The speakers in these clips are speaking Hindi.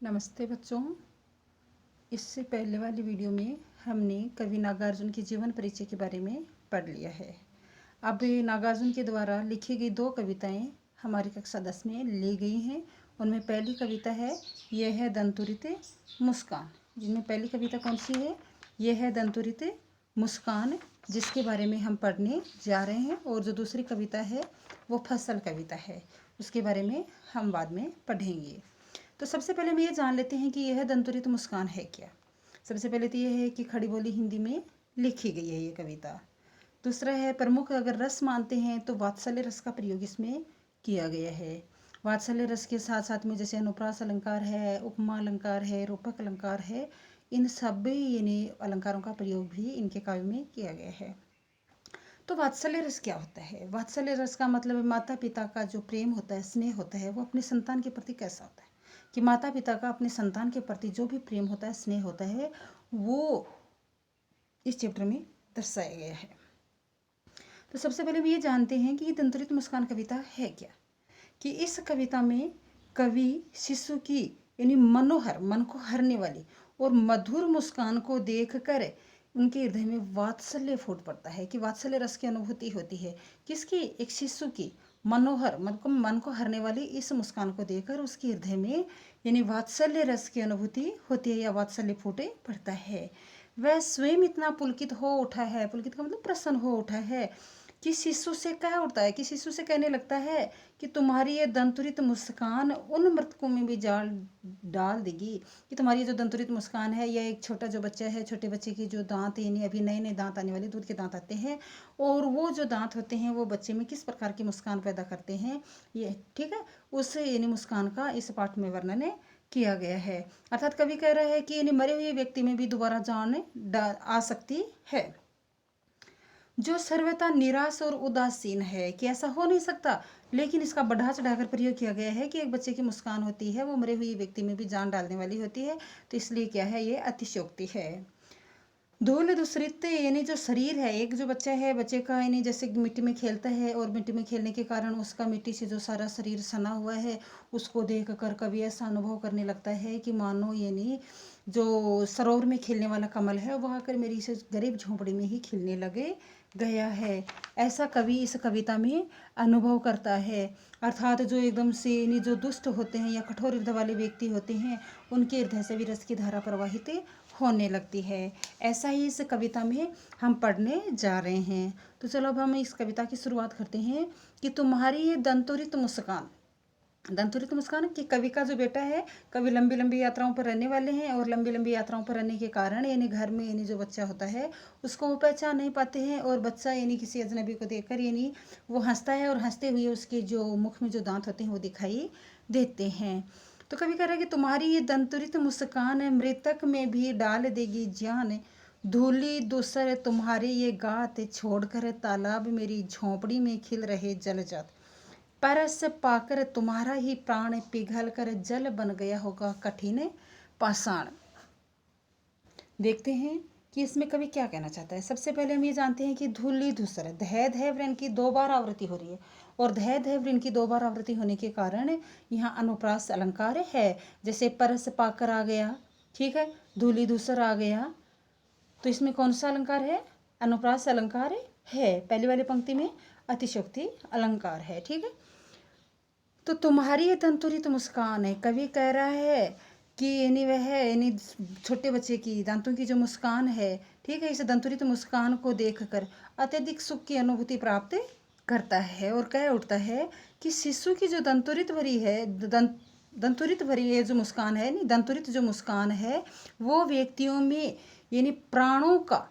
नमस्ते बच्चों। इससे पहले वाली वीडियो में हमने कवि नागार्जुन के जीवन परिचय के बारे में पढ़ लिया है। अब नागार्जुन के द्वारा लिखी गई दो कविताएं हमारी कक्षा 10 में ली गई हैं। उनमें पहली कविता है यह है दंतुरित मुस्कान। जिनमें पहली कविता कौन सी है? यह है दंतुरित मुस्कान, जिसके बारे में हम पढ़ने जा रहे हैं। और जो दूसरी कविता है वो फसल कविता है, उसके बारे में हम बाद में पढ़ेंगे। तो सबसे पहले हम ये जान लेते हैं कि यह दंतुरित मुस्कान है क्या। सबसे पहले तो यह है कि खड़ी बोली हिंदी में लिखी गई है ये कविता। दूसरा है प्रमुख अगर रस मानते हैं तो वात्सल्य रस का प्रयोग इसमें किया गया है। वात्सल्य रस के साथ साथ में जैसे अनुप्रास अलंकार है, उपमा अलंकार है, रूपक अलंकार है, इन सभी अलंकारों का प्रयोग भी इनके काव्य में किया गया है। तो वात्सल्य रस क्या होता है? वात्सल्य रस का मतलब है माता पिता का जो प्रेम होता है, स्नेह होता है, वो अपने संतान के प्रति कैसा होता है। कि माता पिता का अपने संतान के प्रति जो भी प्रेम होता है, स्नेह होता है, वो इस चैप्टर में दर्शाया गया है। तो सबसे पहले हम ये जानते हैं कि ये दंतुरित मुस्कान कविता है क्या। कि इस कविता में कवि शिशु की यानी मनोहर, मन को हरने वाली और मधुर मुस्कान को देखकर उनके हृदय में वात्सल्य फूट पड़ता है। कि वात्सल्य रस की अनुभूति होती है। किसकी? एक शिशु की मनोहर, मन को हरने वाली इस मुस्कान को देखकर उसके हृदय में यानी वात्सल्य रस की अनुभूति होती है या वात्सल्य फूटे पड़ता है। वह स्वयं इतना पुलकित हो उठा है, पुलकित का मतलब प्रसन्न हो उठा है, कि शिशु से कह उठता है, कि शिशु से कहने लगता है कि तुम्हारी ये दंतुरित मुस्कान उन मृतकों में भी जाल डाल देगी। कि तुम्हारी जो दंतुरित मुस्कान है, यह एक छोटा जो बच्चा है, छोटे बच्चे की जो दांत यानी अभी नए नए दांत आने वाले दूध के दांत आते हैं, और वो जो दांत होते हैं वो बच्चे में किस प्रकार की मुस्कान पैदा करते हैं, ये ठीक है, उस यानी मुस्कान का इस पाठ में वर्णन किया गया है। अर्थात कवि कह रहा है कि यानी मरे हुए व्यक्ति में भी दोबारा जान आ सकती है। जो सर्वथा निराश और उदासीन है, कि ऐसा हो नहीं सकता, लेकिन इसका बढ़ा चढ़ाकर प्रयोग किया गया है कि एक बच्चे की मुस्कान होती है वो मरे हुए व्यक्ति में भी जान डालने वाली होती है। तो इसलिए क्या है, ये अतिशयोक्ति है। धूल दूसरित यानी जो शरीर है, एक जो बच्चा है, बच्चे का यानी जैसे मिट्टी में खेलता है और मिट्टी में खेलने के कारण उसका मिट्टी से जो सारा शरीर सना हुआ है, उसको देख कर कभी ऐसा अनुभव करने लगता है कि मानो यानी जो सरोवर में खेलने वाला कमल है वह आकर मेरी इस गरीब झोंपड़ी में ही खिलने लगे गया है। ऐसा कवि इस कविता में अनुभव करता है। अर्थात जो एकदम से यानी जो दुष्ट होते हैं या कठोर हृदय वाले व्यक्ति होते हैं, उनके हृदय से भी रस की धारा प्रवाहित होने लगती है। ऐसा ही इस कविता में हम पढ़ने जा रहे हैं। तो चलो अब हम इस कविता की शुरुआत करते हैं। कि तुम्हारी ये दंतुरित मुस्कान, दंतुरित मुस्कान कि कवि का जो बेटा है, कवि लंबी लंबी यात्राओं पर रहने वाले हैं, और लंबी लंबी यात्राओं पर रहने के कारण यानी घर में यानी जो बच्चा होता है उसको वो पहचान नहीं पाते हैं, और बच्चा यानी किसी अजनबी को देखकर यानी वो हंसता है, और हंसते हुए उसके जो मुख में जो दांत होते हैं वो दिखाई देते हैं। तो कवि कह रहा है कि तुम्हारी ये दंतुरित मुस्कान मृतक में भी डाल देगी जान, धूली दूसर तुम्हारे ये गात छोड़कर तालाब मेरी झोंपड़ी में खिल रहे जलजात, परस पाकर तुम्हारा ही प्राण पिघल कर जल बन गया होगा कठिन पाषाण। देखते हैं कि इसमें कवि क्या कहना चाहता है। सबसे पहले हम ये जानते हैं कि धूली धूसर, धै धै वृण की 2 बार आवृत्ति हो रही है, और धै धै वृण की 2 बार आवृत्ति होने के कारण यहाँ अनुप्रास अलंकार है। जैसे परस पाकर आ गया, ठीक है, धूली धूसर आ गया, तो इसमें कौन सा अलंकार है? अनुप्रास अलंकार है। पहली वाली पंक्ति में अतिशयोक्ति अलंकार है, ठीक है। तो तुम्हारी ये दंतुरित मुस्कान है, कवि कह रहा है कि यानी वह यानी छोटे बच्चे की दांतों की जो मुस्कान है, ठीक है, इस दंतुरित मुस्कान को देखकर अत्यधिक सुख की अनुभूति प्राप्त करता है, और कह उठता है कि शिशु की जो दंतुरित भरी है, दंतुरित भरी ये जो मुस्कान है, नहीं दंतुरित जो मुस्कान है, वो व्यक्तियों में यानी प्राणों का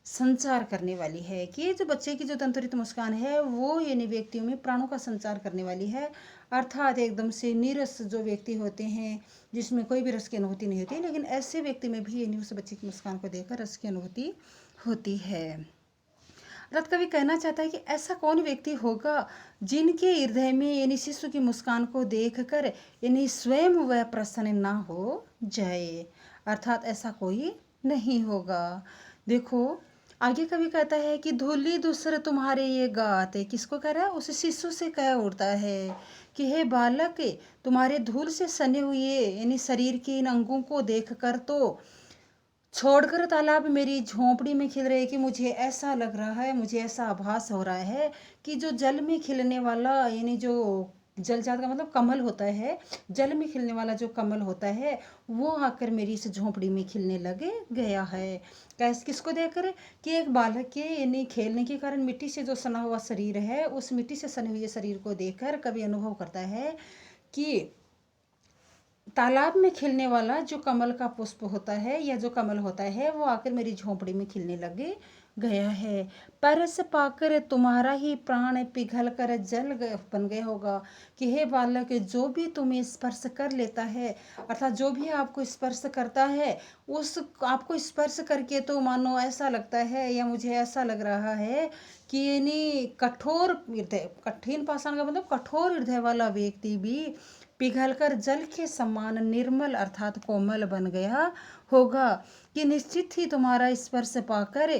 संचार करने वाली है। कि जो बच्चे की जो दंतुरित मुस्कान है वो यानी व्यक्तियों में प्राणों का संचार करने वाली है। अर्थात एकदम से नीरस जो व्यक्ति होते हैं, जिसमें कोई भी रस की अनुभूति नहीं होती, लेकिन ऐसे व्यक्ति में भी यानी उस बच्चे की मुस्कान को देखकर रस की अनुभूति होती है। अर्थात कवि कहना चाहता है कि ऐसा कौन व्यक्ति होगा जिनके हृदय में यानी शिशु की मुस्कान को देखकर यानी स्वयं वह प्रसन्न ना हो जाए। अर्थात ऐसा कोई नहीं होगा। देखो आगे कवि कहता है कि धूली दूसरे तुम्हारे ये गात, किसको कह रहा है? उस शिशु से कह उठता है कि हे बालक, तुम्हारे धूल से सने हुए यानी शरीर के इन अंगों को देखकर तो छोड़कर तालाब मेरी झोंपड़ी में खिल रहे कि मुझे ऐसा लग रहा है, मुझे ऐसा आभास हो रहा है कि जो जल में खिलने वाला यानी जो जलजात का मतलब कमल होता है, जल में खिलने वाला जो कमल होता है वो आकर मेरी इस झोंपड़ी में खिलने लगे गया है। कैसे, किसको देखकर? कि एक बालक के यानी खेलने के कारण मिट्टी से जो सना हुआ शरीर है, उस मिट्टी से सने हुए शरीर को देखकर कवि अनुभव करता है कि तालाब में खिलने वाला जो कमल का पुष्प होता है या जो कमल होता है वो आकर मेरी झोंपड़ी में खिलने लगे गया है। परस पाकर तुम्हारा ही प्राण पिघल कर बन गया होगा कि हे बालक, जो भी तुम्हें स्पर्श कर लेता है, अर्थात जो भी आपको स्पर्श करता है, उस आपको स्पर्श करके तो मानो ऐसा लगता है या मुझे ऐसा लग रहा है कि यानी कठोर हृदय, कठिन पाषाण का मतलब कठोर हृदय वाला व्यक्ति भी पिघलकर जल के समान निर्मल अर्थात कोमल बन गया होगा। कि निश्चित ही तुम्हारा स्पर्श पाकर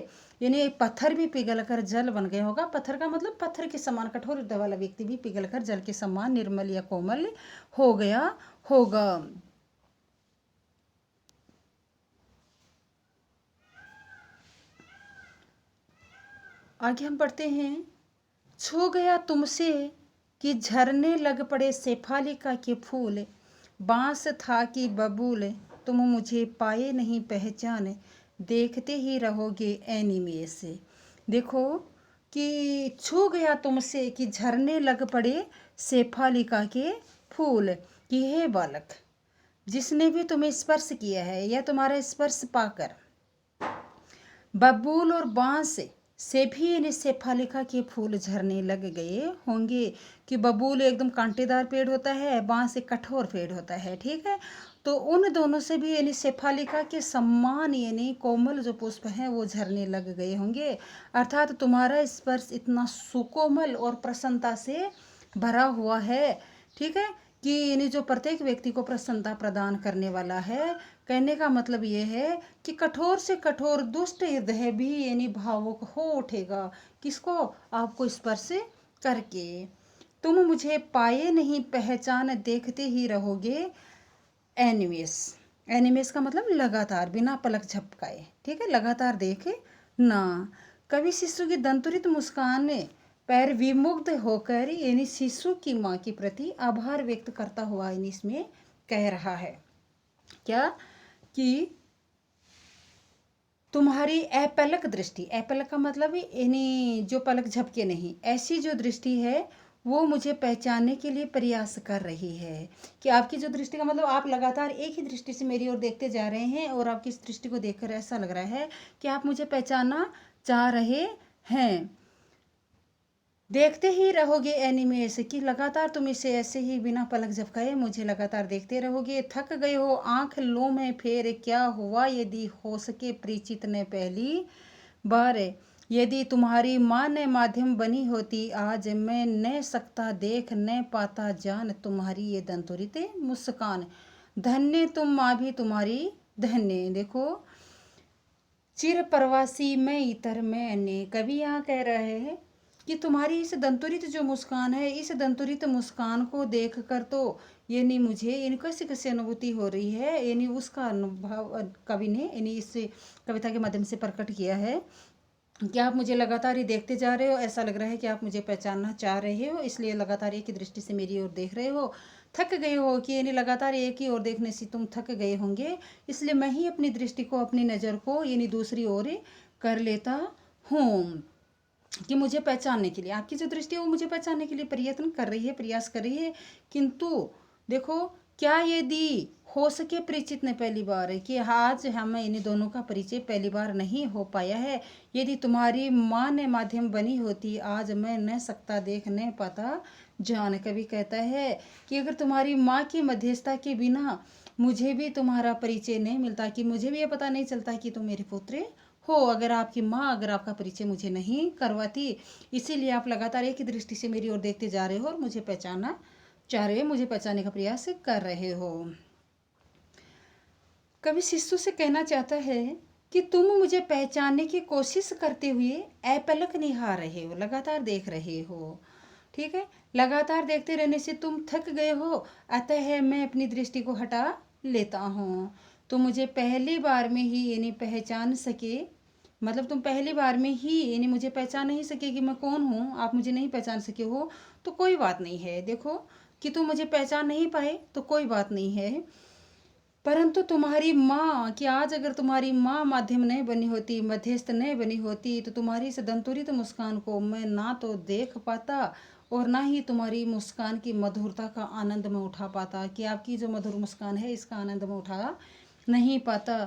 यानी पत्थर भी पिघलकर जल बन गया होगा। पत्थर का मतलब पत्थर के समान कठोर हृदय वाला व्यक्ति भी पिघलकर जल के समान निर्मल या कोमल हो गया होगा। आगे हम पढ़ते हैं, छू गया तुमसे कि झरने लग पड़े शेफालिका के फूल, बांस था कि बबूल, तुम मुझे पाए नहीं पहचान, देखते ही रहोगे एनीमे से। देखो कि छू गया तुमसे कि झरने लग पड़े शेफालिका के फूल, कि हे बालक, जिसने भी तुम्हें स्पर्श किया है या तुम्हारा स्पर्श पाकर बबूल और बांस से भी इन शेफालिका के फूल झरने लग गए होंगे। कि बबूल एकदम कांटेदार पेड़ होता है, बांस एक कठोर पेड़ होता है, ठीक है। तो उन दोनों से भी यानी शेफालिका के समान यानी कोमल जो पुष्प हैं वो झरने लग गए होंगे। अर्थात तुम्हारा स्पर्श इतना सुकोमल और प्रसन्नता से भरा हुआ है, ठीक है, कि यानी जो प्रत्येक व्यक्ति को प्रसन्नता प्रदान करने वाला है। कहने का मतलब ये है कि कठोर से कठोर दुष्ट हृदय भी यानी भावुक हो उठेगा। किसको? आपको स्पर्श करके। तुम मुझे पाए नहीं पहचान, देखते ही रहोगे एनिमेस। एनिमेस का मतलब लगातार, बिना पलक झपकाए, ठीक है, लगातार देखे ना। कवि शिशु की दंतुरित मुस्कान पैर विमुग्ध होकर यानी शिशु की माँ के प्रति आभार व्यक्त करता हुआ यानी इसमें कह रहा है क्या? कि तुम्हारी अपलक दृष्टि, अपलक का मतलब यानी जो पलक झपके नहीं, ऐसी जो दृष्टि है वो मुझे पहचानने के लिए प्रयास कर रही है। कि आपकी जो दृष्टि का मतलब आप लगातार एक ही दृष्टि से मेरी ओर देखते जा रहे हैं और आपकी इस दृष्टि को देखकर ऐसा लग रहा है कि आप मुझे पहचानना चाह रहे हैं। देखते ही रहोगे एनीमे से, कि लगातार तुम इसे ऐसे ही बिना पलक झपकाए मुझे लगातार देखते रहोगे। थक गए हो आंख लो में फेर, क्या हुआ यदि हो सके परिचित ने पहली बार, यदि तुम्हारी माँ ने माध्यम बनी होती आज, मैं न सकता देख न पाता जान तुम्हारी ये दंतुरित मुस्कान, धन्य तुम माँ भी तुम्हारी धन्य। देखो, चिर प्रवासी मैं इतर मैंने, कवि यहाँ कह रहे हैं कि तुम्हारी इस दंतुरित जो मुस्कान है, इस दंतुरित मुस्कान को देखकर तो यानी मुझे यानी कैसी कैसी अनुभूति हो रही है, यानी उसका अनुभव कवि ने यानी इस कविता के माध्यम से प्रकट किया है कि आप मुझे लगातार ही देखते जा रहे हो। ऐसा लग रहा है कि आप मुझे पहचानना चाह रहे हो, इसलिए लगातार एक ही दृष्टि से मेरी ओर देख रहे हो। थक गए हो कि यानी लगातार एक ही ओर देखने से तुम थक गए होंगे, इसलिए मैं ही अपनी दृष्टि को, अपनी नज़र को यानी दूसरी ओर कर लेता हूँ कि मुझे पहचानने के लिए। आपकी जो दृष्टि है वो मुझे पहचानने के लिए प्रयत्न कर रही है, प्रयास कर रही है। किंतु देखो, क्या यदि हो सके परिचित ने पहली बार है कि आज हमें इन दोनों का परिचय पहली बार नहीं हो पाया है। यदि तुम्हारी माँ ने माध्यम बनी होती आज, मैं न सकता देख न पाता जान। कवि कहता है कि अगर तुम्हारी माँ की मध्यस्थता के बिना मुझे भी तुम्हारा परिचय नहीं मिलता, कि मुझे भी ये पता नहीं चलता कि तुम मेरे पुत्र हो, अगर आपकी माँ अगर आपका परिचय मुझे नहीं करवाती। इसीलिए आप लगातार एक ही दृष्टि से मेरी ओर देखते जा रहे हो और मुझे पहचानना चाह रहे हो, मुझे पहचानने का प्रयास कर रहे हो। कवि शिशु से कहना चाहता है कि तुम मुझे पहचानने की कोशिश करते हुए अपलक निहार रहे हो, लगातार देख रहे हो। ठीक है। लगातार देखते रहने से तुम थक गए हो, अतः मैं अपनी दृष्टि को हटा लेता हूँ। तुम मुझे पहली बार में ही यानी पहचान सके, मतलब तुम पहली बार में ही यानी मुझे पहचान नहीं सके कि मैं कौन हूँ, आप मुझे नहीं पहचान सके हो तो कोई बात नहीं है। देखो कि तुम मुझे पहचान नहीं पाए तो कोई बात नहीं है, परंतु तुम्हारी माँ, कि आज अगर तुम्हारी माँ माध्यम नहीं बनी होती, मध्यस्थ नहीं बनी होती, तो तुम्हारी इस दंतुरित मुस्कान को मैं ना तो देख पाता और ना ही तुम्हारी मुस्कान की मधुरता का आनंद में उठा पाता, कि आपकी जो मधुर मुस्कान है इसका आनंद में उठा नहीं पाता।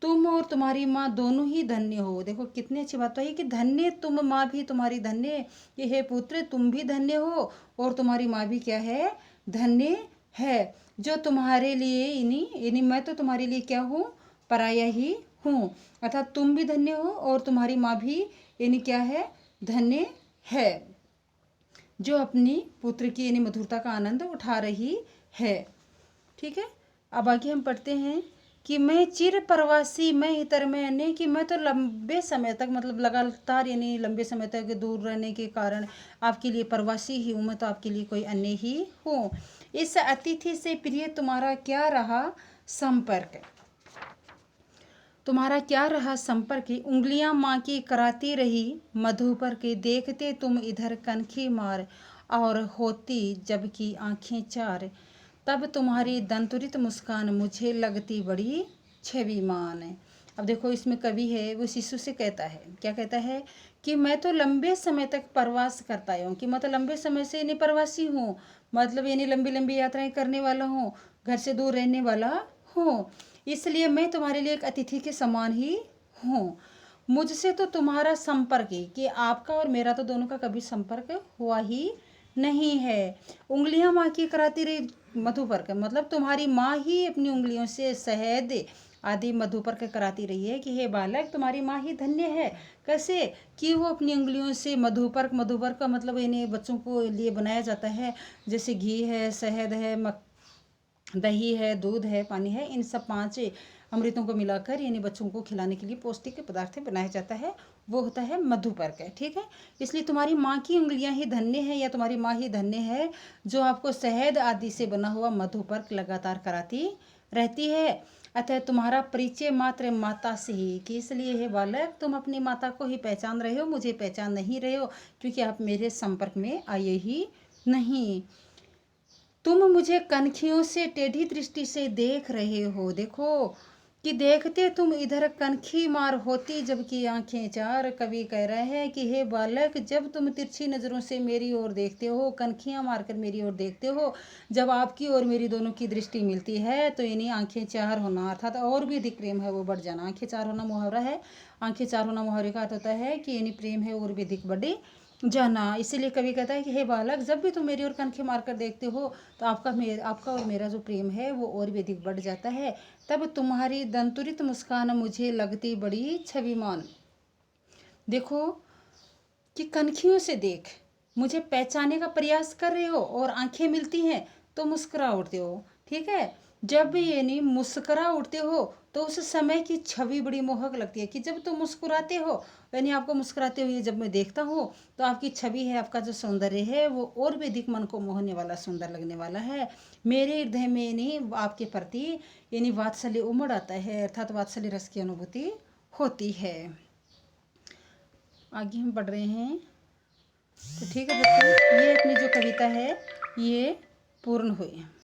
तुम और तुम्हारी माँ दोनों ही धन्य हो। देखो कितनी अच्छी बात तो है कि धन्य तुम, माँ भी तुम्हारी धन्य, कि हे पुत्र तुम भी धन्य हो और तुम्हारी माँ भी क्या है, धन्य है, जो तुम्हारे लिए यानी मैं तो तुम्हारे लिए क्या हूँ, पराया ही हूँ। अर्थात तुम भी धन्य हो और तुम्हारी माँ भी यानी क्या है, धन्य है, जो अपनी पुत्र की यानी मधुरता का आनंद उठा रही है। ठीक है। अब आगे हम पढ़ते हैं कि मैं चिर प्रवासी, मैं इतर में अन्य, कि मैं तो लंबे समय तक, मतलब लगातार यानी लंबे समय तक दूर रहने के कारण आपके लिए प्रवासी ही हूँ, मैं तो आपके लिए कोई अन्य ही हूँ। इस अतिथि से प्रिय तुम्हारा क्या रहा संपर्क, तुम्हारा क्या रहा संपर्क, उंगलियां माँ की कराती रही मधुपर के, देखते तुम इधर कनखी मार और होती जबकि आंखें चार, तब तुम्हारी दंतुरित मुस्कान मुझे लगती बड़ी छविमान। अब देखो इसमें कवि है वो शिशु से कहता है, क्या कहता है कि मैं तो लंबे समय तक प्रवास करता हूँ, कि मतलब लंबे समय से यानी प्रवासी हूँ, मतलब यानी लंबी लंबी यात्राएं करने वाला हूँ, घर से दूर रहने वाला हूँ, इसलिए मैं तुम्हारे लिए एक अतिथि के समान ही हूँ। मुझसे तो तुम्हारा संपर्क ही, कि आपका और मेरा तो दोनों का कभी संपर्क हुआ ही नहीं है। उंगलियां माँ की कराती रही मधुपर्क, मतलब तुम्हारी माँ ही अपनी उंगलियों से शहद आदि मधुपर्क कराती रही है, कि हे बालक तुम्हारी माँ ही धन्य है। कैसे, कि वो अपनी उंगलियों से मधुपर्क, मधुपर्क का मतलब इन्हें बच्चों को लिए बनाया जाता है, जैसे घी है, शहद है, दही है, दूध है, पानी है, इन सब 5 अमृतों को मिलाकर यानी बच्चों को खिलाने के लिए पौष्टिक पदार्थ बनाया जाता है, वो होता है मधुपर्क। ठीक है। इसलिए तुम्हारी माँ की उंगलियां ही धन्य है, या तुम्हारी माँ ही धन्य है, जो आपको शहद आदि से बना हुआ मधुपर्क लगातार कराती रहती है। अतः तुम्हारा परिचय मात्र माता से ही, कि इसलिए हे बालक तुम अपनी माता को ही पहचान रहे हो, मुझे पहचान नहीं रहे हो, क्योंकि आप मेरे संपर्क में आए ही नहीं। तुम मुझे कनखियों से टेढ़ी दृष्टि से देख रहे हो। देखो कि देखते तुम इधर कनखी मार होती जबकि आंखें चार। कवि कह रहे हैं कि हे बालक जब तुम तिरछी नज़रों से मेरी ओर देखते हो, कनखियां मारकर मेरी ओर देखते हो, जब आपकी और मेरी दोनों की दृष्टि मिलती है तो इन्हीं आंखें चार होना, अर्थात और भी अधिक प्रेम है वो बढ़ जाना। आंखें चार होना मुहावरा है, आंखें चार होना मुहावरे का अर्थ होता है कि यानी प्रेम है और भी अधिक बढ़े जाना। इसीलिए कवि कहता है कि हे बालक जब भी तुम मेरी ओर कनखे मारकर देखते हो तो आपका और मेरा जो प्रेम है वो और भी अधिक बढ़ जाता है। तब तुम्हारी दंतुरित मुस्कान मुझे लगती बड़ी छविमान। देखो कि कनखियों से देख, मुझे पहचानने का प्रयास कर रहे हो और आंखें मिलती हैं तो मुस्कुरा उठते हो। ठीक है। जब भी यानी मुस्कुरा उठते हो तो उस समय की छवि बड़ी मोहक लगती है, कि जब तुम मुस्कुराते हो यानी आपको मुस्कुराते हुए जब मैं देखता हूँ तो आपकी छवि है, आपका जो सौंदर्य है वो और भी अधिक मन को मोहने वाला, सुंदर लगने वाला है। मेरे हृदय में यानी आपके प्रति यानी वात्सल्य उमड़ आता है, अर्थात वात्सल्य रस की अनुभूति होती है। आगे हम पढ़ रहे हैं। तो ठीक है बच्चों, ये अपनी जो कविता है ये पूर्ण हुई।